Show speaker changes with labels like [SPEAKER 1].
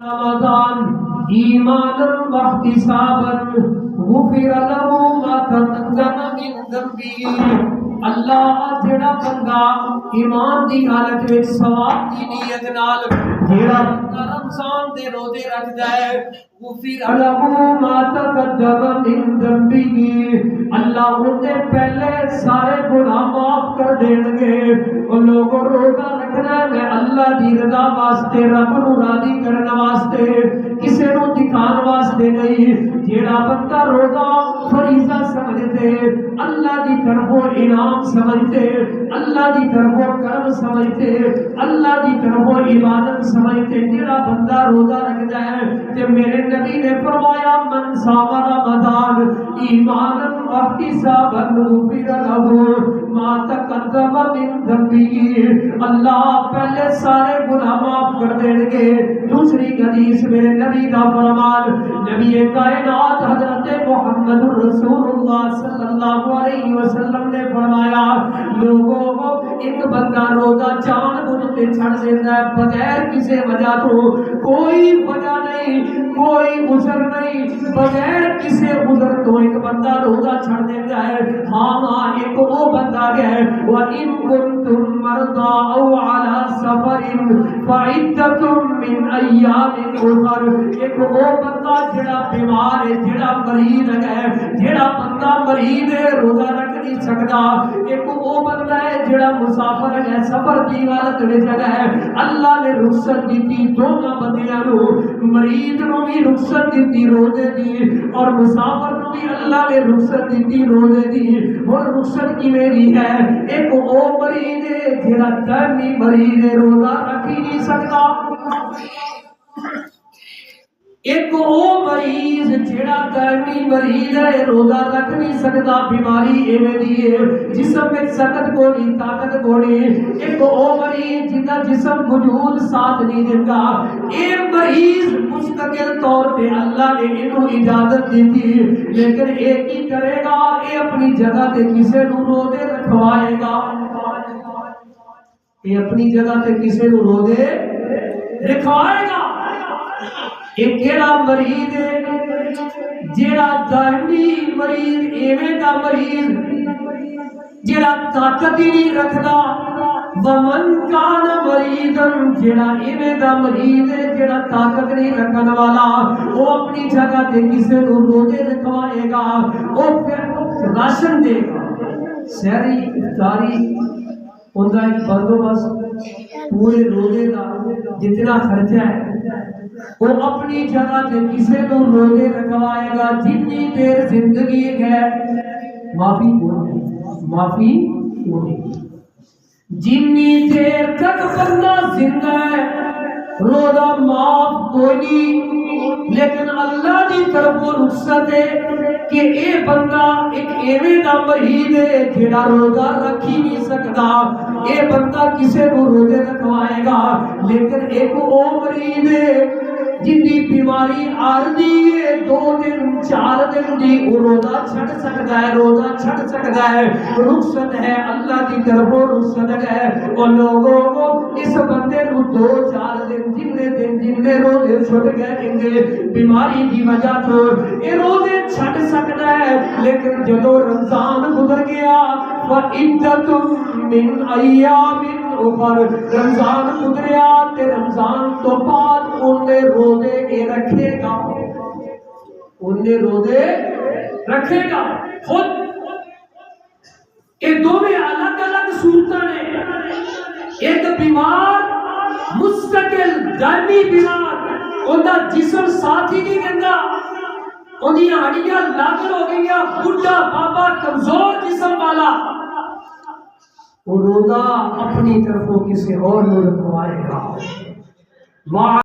[SPEAKER 1] رمضان ایمانا واحتسابا غفر له ما تقدم من ذنبه اللہ جڑا بندہ ایمان دی حالت وچ ثواب دی نیت نال جڑا بندہ رمضان دے روزے رکھدا ہے غفر له ما تقدم من ذنبه اللہ اودے پہلے سارے گناہ معاف کر دین گے۔ او لوگوں روزہ رکھنا ہے اللہ دی رضا واسطے، رب نو راضی کرن واسطے، کسے نو دکھان واسطے نہیں۔ جیڑا بندہ روزہ فریضہ سمجھتے، اللہ دی طرفوں انعام سمجھتے، اللہ دی طرفوں کرم سمجھتے، اللہ دی طرفوں عبادت سمجھتے، جیڑا بندہ روزہ رکھتا ہے تے میرے نبی نے فرمایا من صام رمضان ایمانا واحتسابا غفر له ما تقدم من ذنبه اللہ پہلے سارے گناہ معاف کر دیں گے۔ دوسری حدیث میرے نبی کا فرمان، نبی کائنات حضرت محمد رسول اللہ صلی اللہ علیہ وسلم نے فرمایا لوگوں ایک بندہ روزہ جان بوجھ کے چھڑ دیتا ہے بغیر کسی وجہ تو، کوئی وجہ نہیں، کوئی عذر نہیں، بغیر کسی عذر تو ایک بندہ روزہ چھڑ دیتا ہے۔ ہاں ایک وہ بندہ ہے وَإِن كُنتُم مَّرْضَىٰ أَوْ عَلَىٰ سَفَرٍ فَعِدَّةٌ مِّنْ أَيَّامٍ أُخَرَ ایک وہ بندہ جڑا بیمار ہے، جڑا مریض ہے، جڑا بندہ مریض ہے روزہ رکھ نہیں سکتا، ایک وہ بندہ ہے جڑا مسافر ہے سفر دی حالت وچ ہے، اللہ نے رخصت دیتی دونوں بندیاں نو، مریض نو بھی رخصت دیتی روزے دی اور مسافر نو بھی اللہ نے رخصت دیتی روزے دی۔ اور رخصت کی میری ہے ایک وہ مریض ہے جڑا دائمی مریض ہے روزہ رکھ ہی نہیں سکتا، ایک وہ مریض جڑا دائمی مریض ہے روزہ رکھ نہیں سکتا، بیماری ایویں دی ہے جسم میں سخت کوئی طاقت کوئی، ایک وہ مریض جدا جسم وجود ساتھ نہیں دیتا، اے مریض مستقل طور پہ اللہ نے انہوں اجازت دیتی لیکن ایک ہی کرے گا، اے اپنی جگہ تے کسے نو روزے رکھوائے گا، اے اپنی جگہ تے کسے نو روزے رکھوائے گا۔ ایک کیڑا مریض ہے جیڑا دائمی مریض ایویں دا مریض جیڑا طاقت ہی نہیں رکھدا، ومن کان مریضا جیڑا ایویں دا مریض ہے جیڑا طاقت نہیں رکھن والا، وہ اپنی جگہ تے کسے نو روزے رکھوائے گا، وہ پھر راشن دے گا، سحری افطاری اوندا ایک بندوبست پورے روزے دا جتنا خرچہ ہے وہ اپنی جگہ تے کسے نو روزے رکھوائے گا، جتنی دیر زندگی ہے معافی معافی جتنی دیر تک بندہ زندہ ہے روزہ معاف کوئی نہیں، لیکن اللہ دی طرف رخصت ہے کہ اے بندہ ایک ایویں دا مریض ہے جڑا روزہ رکھ ہی نہیں سکتا، اے بندہ کسے کو روزے رکھوائے گا، لیکن ایک او مریض ہے جن دی بیماری عارضی ہے 2 دن 4 دن دی وہ روزہ چھڑ سکتا ہے، روزہ چھڑ سکتا ہے، رخصت ہے اللہ کی طرف رخصت ہے۔ اور لوگوں کو اس بندے کو 2-4 دن جن روزے چھوٹ گئے گے بیماری کی وجہ تو یہ روزے چھڑ سکتا ہے، لیکن جب رمضان گزر گیا وَعِدَّةٌ مِّنْ أَيَّامٍ اُخَرَ رمضان گزریا تے رمضان تو بعد انہیں روزے اے رکھے گا، انہیں روزے رکھے گا خود۔ یہ دونوں الگ الگ صورتیں نے، ایک بیمار مستقل دائمی بیمار انہا جسم ساتھی نہیں گندا، انہی ہڈیاں لاغر ہو گئیاں، بڈھا بابا کمزور جسم والا، وہ روزہ اپنی طرفوں کسی اور نو رکھوائے گا۔